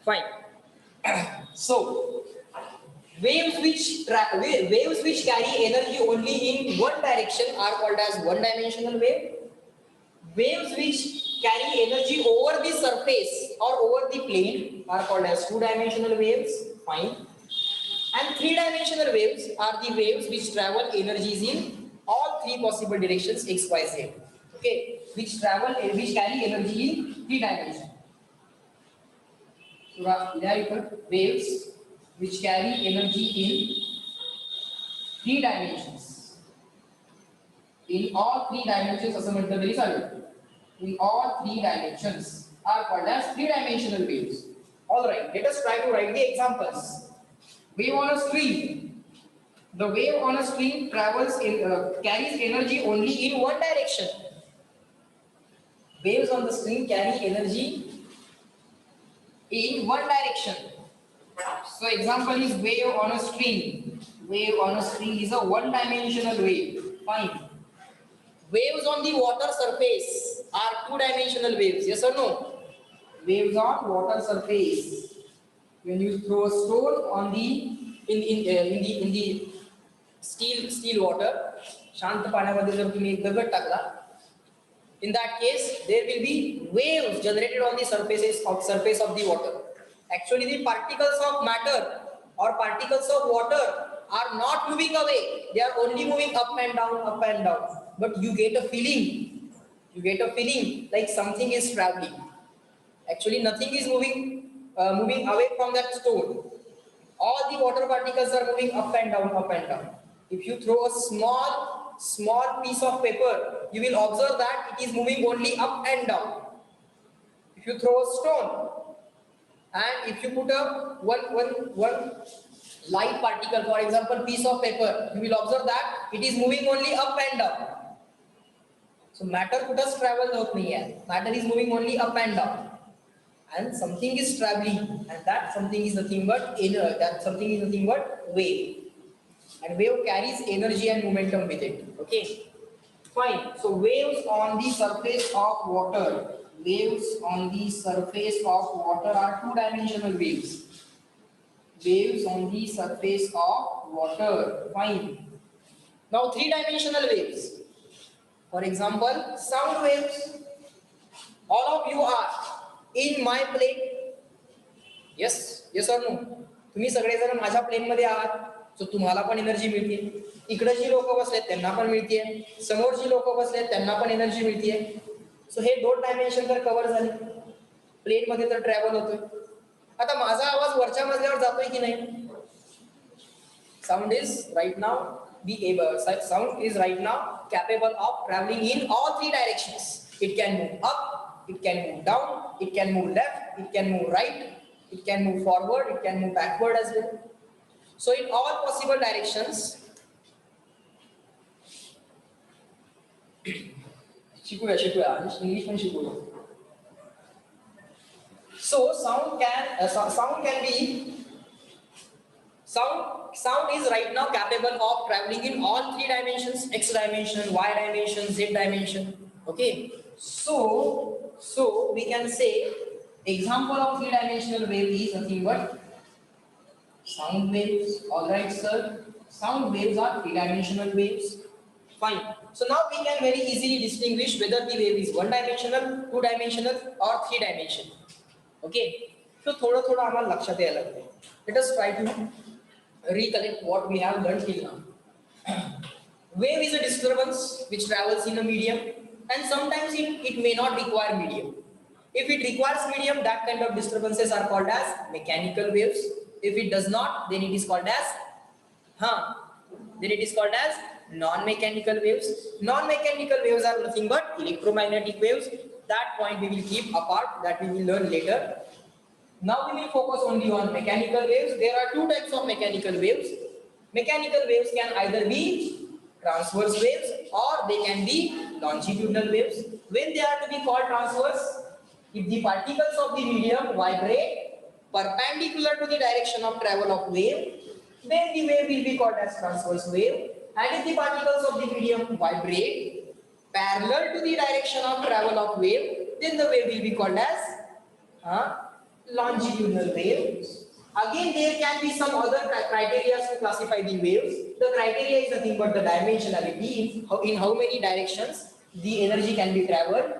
Fine. So waves which carry energy only in one direction are called as one-dimensional wave. Waves which carry energy over the surface or over the plane are called as two-dimensional waves. Fine. And three-dimensional waves are the waves which travel energies in all three possible directions x, y, z. Okay, which carry energy in three dimensions. So there you put waves which carry energy in three dimensions. In all three dimensions, in all three dimensions are called as three-dimensional waves. All right, let us try to write the examples. Wave on a stream. The wave on a stream carries energy only in one direction. Waves on the stream carry energy in one direction. So example is wave on a stream. Wave on a stream is a one-dimensional wave. Fine. Waves on the water surface are two-dimensional waves. Yes or no? Waves on water surface. When you throw a stone on in the steel water, शांत पाण्यामध्ये जर तुम्ही एक दगड टाकला, in that case there will be waves generated on the surface of the water. Actually, the particles of matter or particles of water are not moving away. They are only moving up and down. But you get a feeling. Like something is traveling. Actually, nothing is moving away from that stone. All the water particles are moving up and down. If you throw a small piece of paper, you will observe that it is moving only up and down. If you throw a stone, and if you put a one light particle, for example, piece of paper, you will observe that it is moving only up and down. So matter kutas travel not nahi hai. Matter is moving only up and down, and something is traveling, and that something is nothing but wave. And wave carries energy and momentum with it. Okay, fine. So waves on the surface of water. Waves on the surface of water are two-dimensional waves. Waves on the surface of water. Fine. Now three-dimensional waves. For example, sound waves. All of you are in my plane. Yes or no? तुम्ही सगळेजण माझ्या plane मध्ये आहात. सो तुम्हाला पण energy मिळते. इकडे जी लोक बसलेत त्यांना पण मिळते. समोर जी लोक बसलेत त्यांना पण एनर्जी मिळते. सो हे दोन डायमेन्शन तर कव्हर झाले. प्लेन मध्ये तर ट्रॅव्हल होतोय. आता माझा आवाज वरच्या मजल्यावर जातोय की नाही? Sound is right now capable of traveling in all three directions. It can move up, it can move down, it can move left, it can move right, it can move forward, it can move backward as well. So in all possible directions, शिकूया English पण शिकूया. So sound is right now capable of traveling in all three dimensions: x dimension, y dimension, z dimension. Okay, so we can say example of three-dimensional wave is nothing but sound waves. All right, sir. Sound waves are three-dimensional waves. Fine. So now we can very easily distinguish whether the wave is one-dimensional, two-dimensional, or three-dimensional. Okay. So थोड़ा आम्हाला लक्षात यायला लागतं. Let us try to recollect what we have learned till now. Wave is a disturbance which travels in a medium, and sometimes it may not require medium. If it requires medium, that kind of disturbances are called as mechanical waves. If it does not, then it is called as non-mechanical waves. Non-mechanical waves are nothing but electromagnetic waves. That point we will keep apart, that we will learn later. Now we will focus only on mechanical waves. There are two types of mechanical waves. Mechanical waves can either be transverse waves or they can be longitudinal waves. When they are to be called transverse, if the particles of the medium vibrate perpendicular to the direction of travel of wave, then the wave will be called as transverse wave. And if the particles of the medium vibrate parallel to the direction of travel of wave, then the wave will be called as longitudinal wave. Again, there can be some other criteria to classify the waves. The criteria is nothing but the dimensionality, in how many directions the energy can be traveled.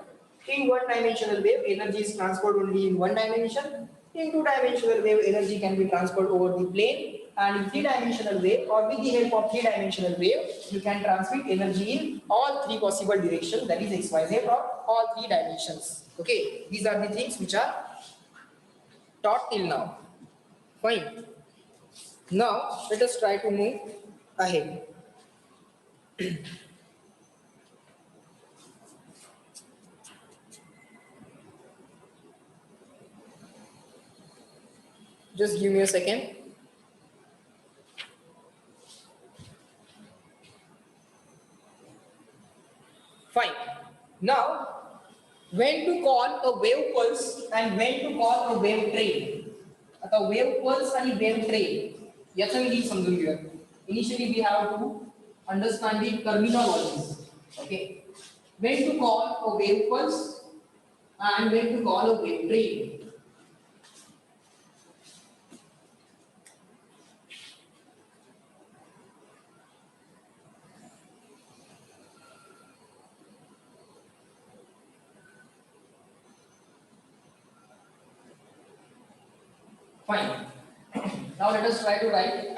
In one-dimensional wave, energy is transferred only in one dimension. In two-dimensional wave, energy can be transferred over the plane. And in three-dimensional wave, or with the help of three-dimensional wave, you can transmit energy in all three possible directions, that is X, Y, Z, or all three dimensions. Okay, these are the things which are taught till now. Fine. Now, let us try to move ahead. Just give me a second. Fine. Now, when to call a wave pulse and when to call a wave train. आता wave pulse आणि wave train याचं मी समजून घेऊया. Initially we have to understand the terminologies. Okay. When to call a wave pulse and when to call a wave train. Fine. Now let us try to write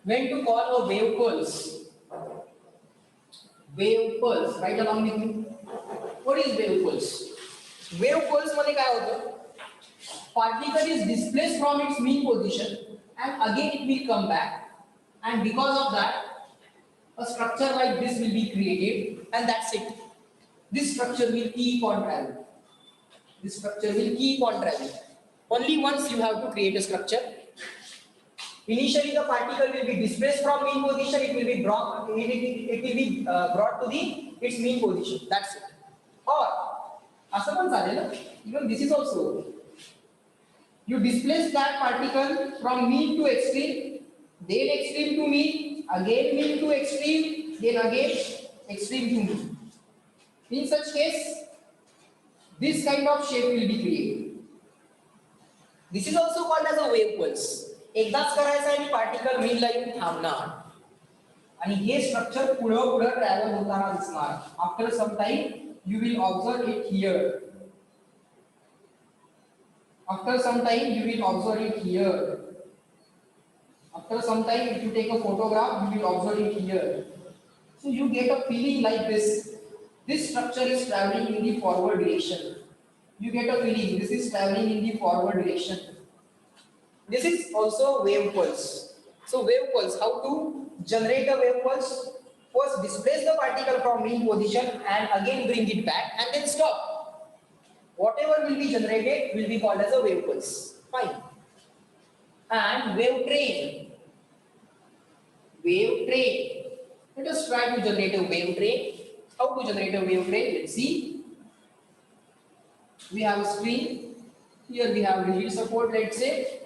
when to call a wave pulse. Wave pulse. Write along with me. What is wave pulse? Wave pulse मध्ये काय होतं? Particle is displaced from its mean position and again it will come back, and because of that a structure like this will be created, and that's it. This structure will keep on traveling. This structure will keep on traveling. Only once you have to create a structure. Initially, the particle will be displaced from mean position. It will be brought. It will be brought to its mean position. That's it. Or, असं पण चालेल ना? Even this is also. You displace that particle from mean to extreme, then extreme to mean, again mean to extreme, then again extreme to mean. In such case, this kind of shape will be created. This is also called as a wave pulse. एकदाच करायचं आहे particle mean ला येऊन थांबणार आणि हे structure पुढे travel होताना दिसणार. After some time you will observe it here. After some time you will observe it here. After some time if you take a photograph you will observe it here. So you get a feeling like this. This structure is traveling in the forward direction. You get a feeling this is traveling in the forward direction. This is also wave pulse. So wave pulse, how to generate a wave pulse? First displace the particle from mean position and again bring it back and then stop. Whatever will be generated will be called as a wave pulse. Fine. And wave train. Wave train. Let us try to generate a wave train. How to generate a wave train? Let's see. We have a screen. Here we have rigid support, let's say.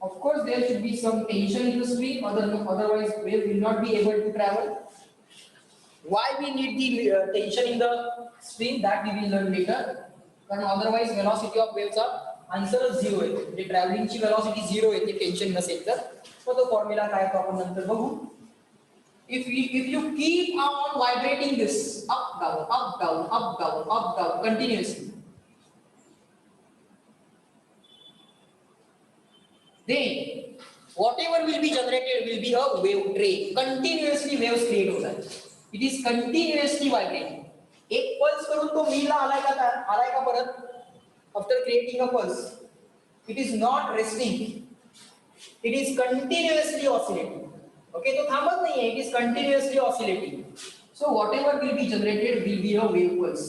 Of course, there should be some tension in the screen, otherwise wave will not be able to travel. Why we need the tension in the screen, that we will learn later. कारण otherwise velocity of waves answer is 0 आहे. म्हणजे traveling ची velocity 0 येते tension नसेल तर. मग तो formula काय तो आपण नंतर बघू. If you keep on vibrating this up down up down up down up down continuously, then whatever will be generated will be a wave train. Continuously waves create होतात. It is continuously vibrating. एक pulse करून तो मीला आलाय का परत after creating a pulse. It is not resting. It is continuously oscillating. Okay, तो थांबत नाहीये. It is continuously oscillating. So whatever will be generated will be a wave pulse.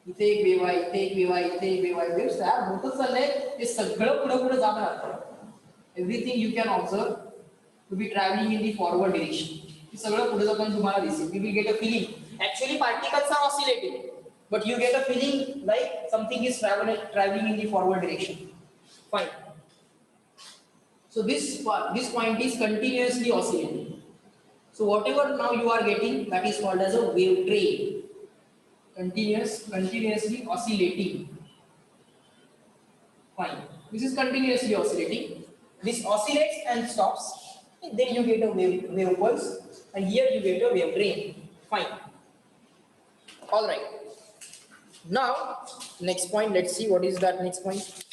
इथे एक वेव आहे, इथे एक वेव आहे, इथे एक वेव आहे. वेव्स तयार होतच चाललंय. ते सगळं पुढे जाणार. Everything you can observe to be travelling in the forward direction. सगळं पुढे जाताना तुम्हाला दिसेल. You will get a feeling. Actually particles are oscillating, but you get a feeling like something is traveling in the forward direction. Fine. So this point is continuously oscillating. So whatever now you are getting, that is called as a wave train. Continuously oscillating. Fine. This is continuously oscillating. This oscillates and stops. And then you get a wave pulse, and here you get a wave train. Fine. All right. Now, next point. Let's see what is that next point.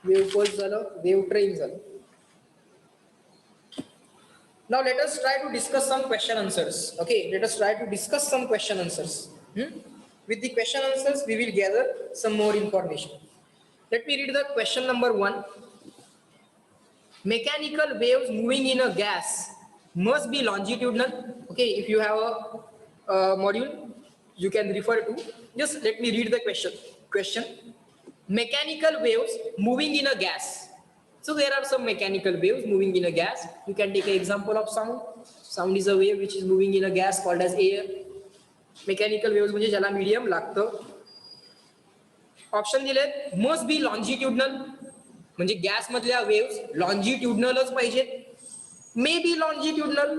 Wave pulse झालं, wave train झालं. Now let us try to discuss some question answers. Okay, let us try to discuss some question answers. With the question answers, we will gather some more information. Let me read the question number 1. Mechanical waves moving in a gas must be longitudinal. Okay, if you have a module, you can refer to. Just let me read the question. Mechanical waves moving in a gas. So there are some mechanical waves moving in a gas. You can take an example of sound. Sound is a wave which is moving in a gas called as air. Mechanical waves म्हणजे ज्याला medium लागतं. Option दिलेत must be longitudinal म्हणजे gas मधल्या waves लॉन्जिट्युडनलच पाहिजेत. May be longitudinal,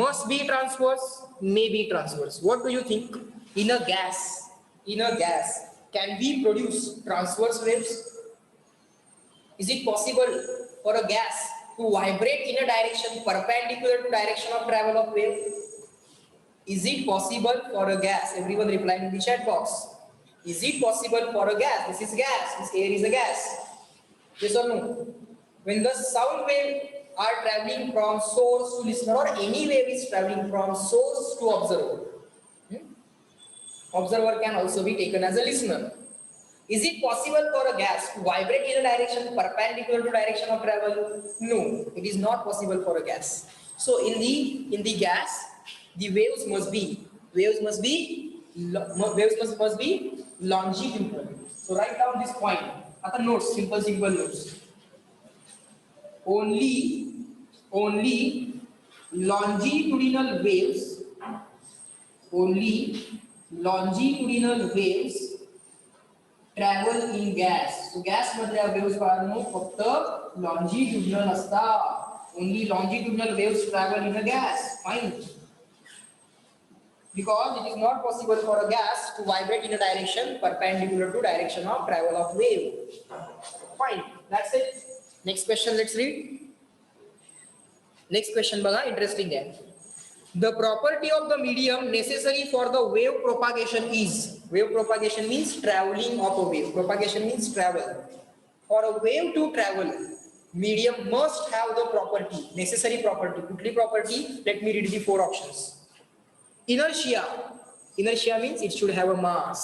must be transverse, may be transverse. What do you think? In a gas can we produce transverse waves? Is it possible for a gas to vibrate in a direction perpendicular to direction of travel of wave? Is it possible for a gas? Everyone reply in the chat box. Is it possible for a gas? This is gas. This air is a gas. Yes or no? When the sound wave are traveling from source to listener, or any wave is traveling from source to observer, observer can also be taken as a listener. Is it possible for a gas to vibrate in a direction perpendicular to direction of travel? No, it is not possible for a gas. So in the gas, the waves must be longitudinal. So write down this point. Other notes, simple notes. Only longitudinal waves travel in gas. So gas मधल्या waves बाळांनो फक्त longitudinal असतात. Only longitudinal waves travel in a gas. Fine. Because it is not possible for a gas to vibrate in a direction perpendicular to direction of travel of wave. Fine. That's it. Next question, let's read. Next question बघा, interesting आहे. The property of the medium necessary for the wave propagation is. Wave propagation means traveling of a wave. Propagation means travel. For a wave to travel, medium must have the property, necessary property. कुठली property? Let me read the 4 options. Inertia. Inertia means it should have a mass.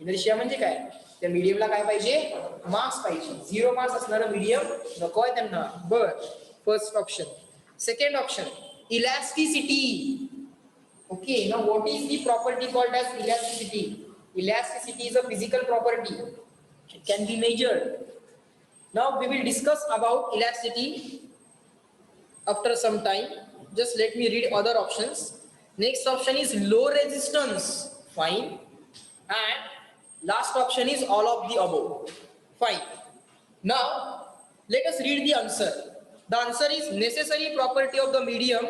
Inertia म्हणजे काय? त्या मीडियमला काय पाहिजे? मास पाहिजे. 0 मास असणारा medium नको आहे त्यांना. But first option. Second option, elasticity. Okay, now what is the property called as elasticity? Elasticity is a physical property. It can be measured. Now we will discuss about elasticity after some time. Just let me read other options. Next option is low resistance. Fine. And last option is all of the above. Fine. Now let us read the answer. The answer is necessary property of the medium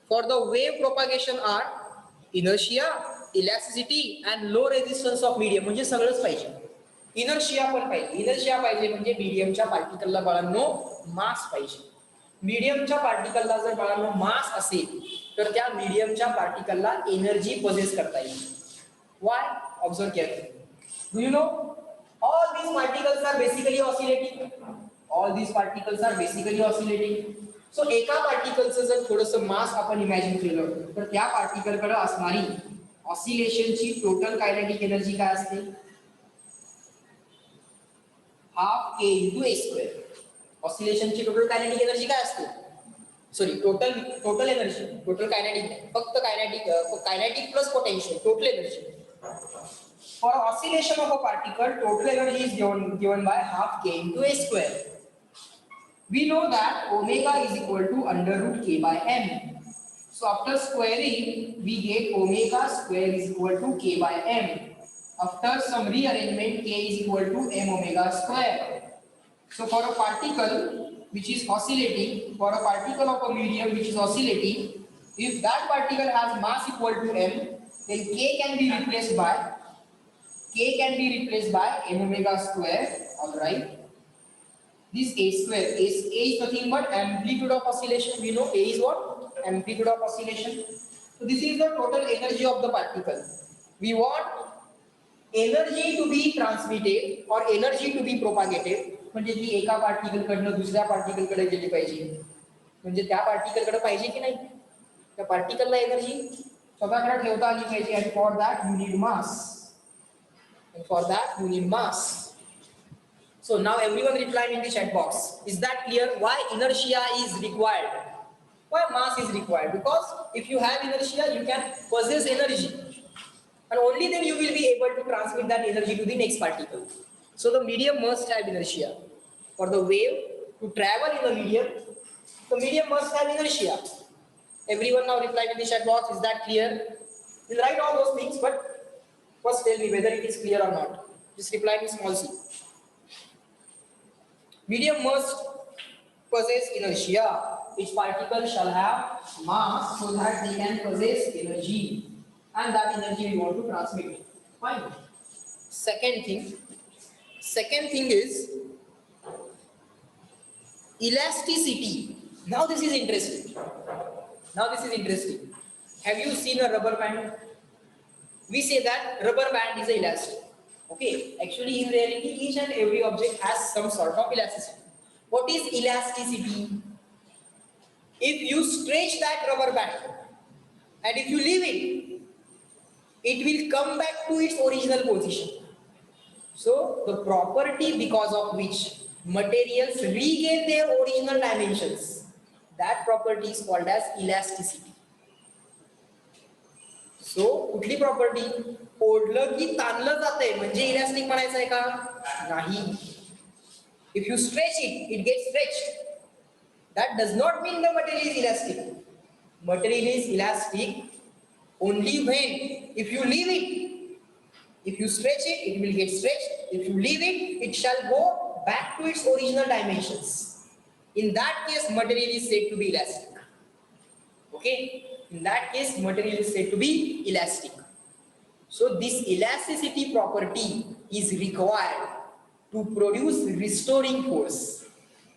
for the wave propagation are inertia, elasticity and low resistance of medium. म्हणजे सगळंच पाहिजे. Inertia पण पाहिजे. Inertia पाहिजे म्हणजे मीडियमच्या पार्टिकलला बाळांनो मास पाहिजे. मीडियमच्या पार्टिकलला जर बाळांनो मास असेल तर त्या मीडियमच्या पार्टिकलला एनर्जी पोजेस करता येईल. Why? Observe carefully. Do you know all these particles are basically oscillating? All these particles are basically oscillating. So एका पार्टिकलचं जर थोडंसं मास आपण इमॅजिन केलं तर त्या पार्टिकलकडे असणारी ऑसिलेशनची टोटल कायनेटिक एनर्जी काय असते? हाफ के इंटू ए स्क्वेअर. ऑसिलेशनची टोटल कायनेटिक एनर्जी काय असते? Sorry, total energy, total kinetic नाही, फक्त kinetic plus potential, total energy. For oscillation of a particle, total energy is given by half k into a square. We know that omega is equal to under root k by m. So after squaring, we get omega square is equal to k by m. After some rearrangement, k is equal to m omega square. So for a particle which is oscillating, for a particle of a medium which is oscillating, if that particle has mass equal to m, then k can be replaced by K can be replaced by m omega square. All right. This a square is nothing but amplitude of oscillation. We know a is what? Amplitude of oscillation. So this is the total energy of the particle. We want energy to be transmitted or energy to be propagated. म्हणजे ती एका particle कडनं दुसऱ्या particle कडे गेली पाहिजे. म्हणजे त्या पार्टिकल कडे पाहिजे की नाही? त्या पार्टिकलला एनर्जी स्वतःकडे ठेवता आली पाहिजे. आणि for that you need mass. And for that you need mass. So now everyone reply in the chat box. Is that clear? Why inertia is required? Why mass is required? Because if you have inertia, you can possess energy, and only then you will be able to transmit that energy to the next particle. So the medium must have inertia. For the wave to travel in the medium must have inertia. Everyone now reply in the chat box. Is that clear? We'll write all those things, but first tell me whether it is clear or not. Just reply in small c. Medium must possess inertia. Each particle shall have mass so that they can possess energy. And that energy we want to transmit. Fine. Second thing is elasticity. Now this is interesting. Have you seen a rubber band? We say that rubber band is elastic. Okay, actually in reality each and every object has some sort of elasticity. What is elasticity? If you stretch that rubber band and if you leave it, it will come back to its original position. So the property because of which materials regain their original dimensions, that property is called as elasticity. सो कुठली property? ओढलं की ताणलं जाते म्हणजे elastic म्हणायचं आहे का? नाही. If you stretch it gets stretched. That does not mean the material is elastic. Material is elastic only when if you leave it. If you stretch it, it will get stretched. If you leave it, it shall go back to its original dimensions. In that case, material is said to be elastic. Okay? In that case, material is said to be elastic. So this elasticity property is required to produce restoring force.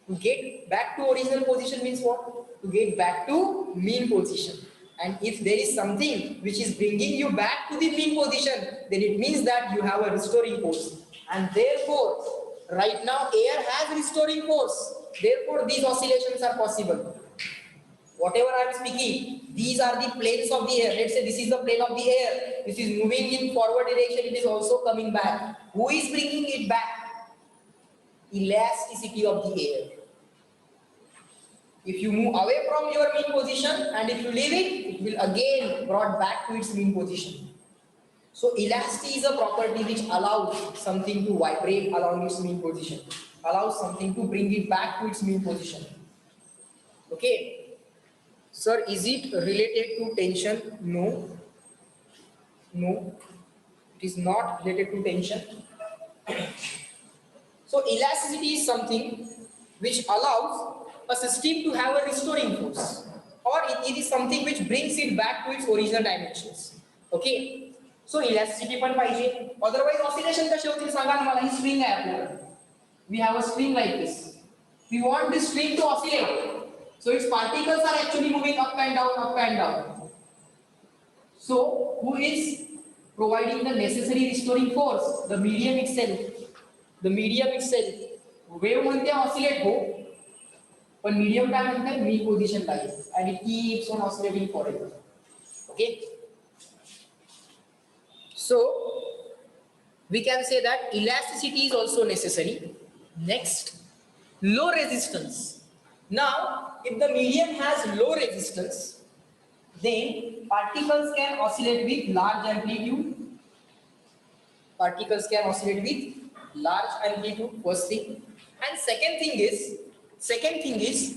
To get back to original position means what? To get back to mean position. And if there is something which is bringing you back to the mean position, then it means that you have a restoring force. And therefore, right now air has restoring force. Therefore, these oscillations are possible. Whatever I am speaking, these are the planes of the air. Let's say this is the plane of the air. This is moving in forward direction. It is also coming back. Who is bringing it back? Elasticity of the air. If you move away from your mean position and if you leave it, it will again brought back to its mean position. So elasticity is a property which allows something to vibrate along its mean position, allows something to bring it back to its mean position. Okay. Sir, is it related to tension? No. No, it is not related to tension. So elasticity is something which allows a system to have a restoring force, or it is something which brings it back to its original dimensions. Okay. So elasticity पण पाहिजे. Otherwise oscillation कसे होतील सांगा मला. ही string आहे आपल्याकडे. We have a string like this. We want this string to oscillate. So its particles are actually moving up and down, up and down. So who is providing the necessary restoring force? The medium itself. The medium itself. Wave म्हणते oscillate हो, पण medium काय म्हणते mean position La. And it keeps on oscillating forever. Okay. So we can say that elasticity is also necessary. Next, low resistance. Now, if the medium has low resistance, then particles can oscillate with large amplitude. Particles can oscillate with large amplitude, first thing. And second thing is,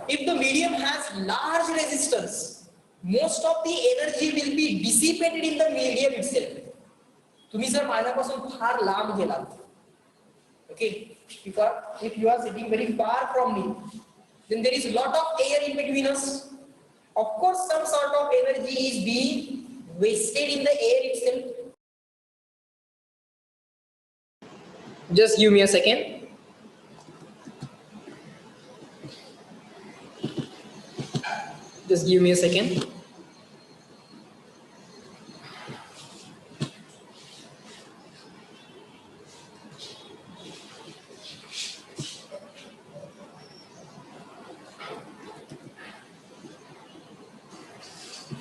if the medium has large resistance, most of the energy will be dissipated in the medium itself. तुम्ही जर माझ्यापासून फार लांब गेलात, okay, if you are sitting very far from me, then there is a lot of air in between us. Of course, some sort of energy is being wasted in the air itself. Just give me a second. Just give me a second.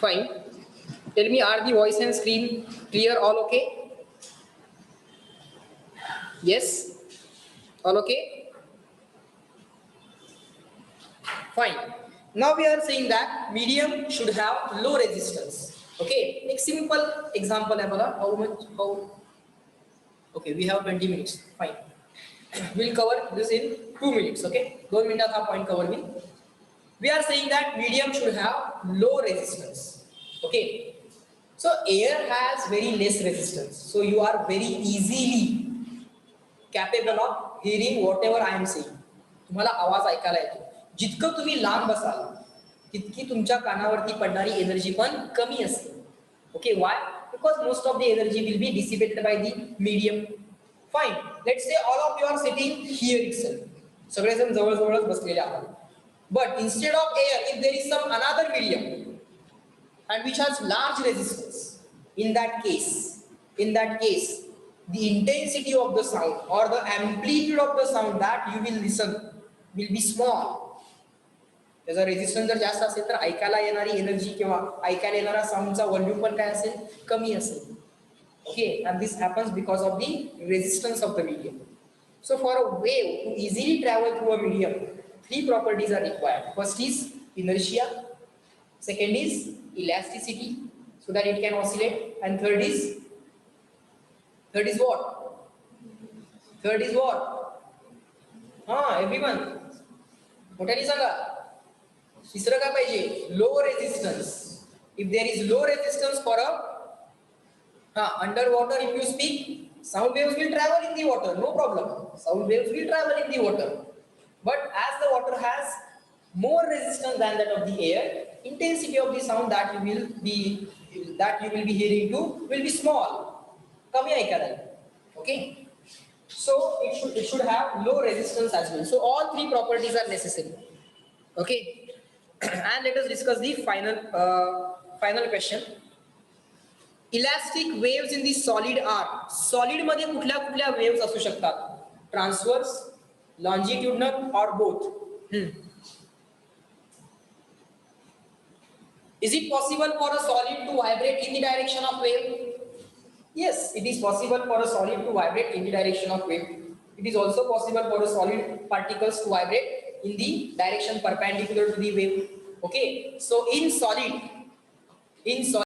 Fine. Tell me, are the voice and screen clear? All okay? Yes? All okay? Fine. Now we are saying that medium should have low resistance. Okay. Next simple example है बघा. How much? How? Okay, we have 20 minutes. Fine. We'll cover this in 2 minutes. Okay. 2 minutes हा point cover will. We are saying that medium should have low resistance. Okay. So air has very less resistance. So you are very easily capable of hearing whatever I am saying. तुम्हाला आवाज ऐकायला येतो. जितकं तुम्ही लांब बसाल तितकी तुमच्या कानावरती पडणारी energy पण कमी असेल. Okay, why? Because most of the energy will be dissipated by the medium. Fine. Let's say all of you are sitting here itself. सगळेजण जवळ-जवळच बसलेले आहात. But instead of air, if there is some another medium and which has large resistance, in that case, the intensity of the sound or the amplitude of the sound that you will listen will be small. त्याचा resistance जर जास्त असेल तर ऐकायला येणारी energy किंवा ऐकायला येणारा साऊंडचा व्हॉल्यूम पण काय असेल, कमी असेल. Okay, and this happens because of the resistance of the medium. So for a wave to easily travel through a medium, 3 properties are required. First is inertia, second is elasticity so that it can oscillate, and third is what? Third is what? Everyone. मोठ्याने सांगा. तिसरं काय पाहिजे? लो resistance. If there is low resistance for a underwater, if you speak, sound waves will travel in the water, no problem. Sound waves will travel in the water. But as the water has more resistance than that of the air, intensity of the sound that you will be hearing to will be small. कमी ऐकायला. Okay. So it should have low resistance as well. So all 3 properties are necessary. Okay. And let us discuss the final question. Elastic waves in the solid are. Solid मध्ये कुठल्या waves असू शकतात? Transverse, longitudinal or both? Is it possible for a solid to vibrate in the direction of wave? Yes, it is possible for a solid to vibrate in the direction of wave. It is also possible for a solid particles to vibrate in the direction perpendicular to the wave. Okay, so in solid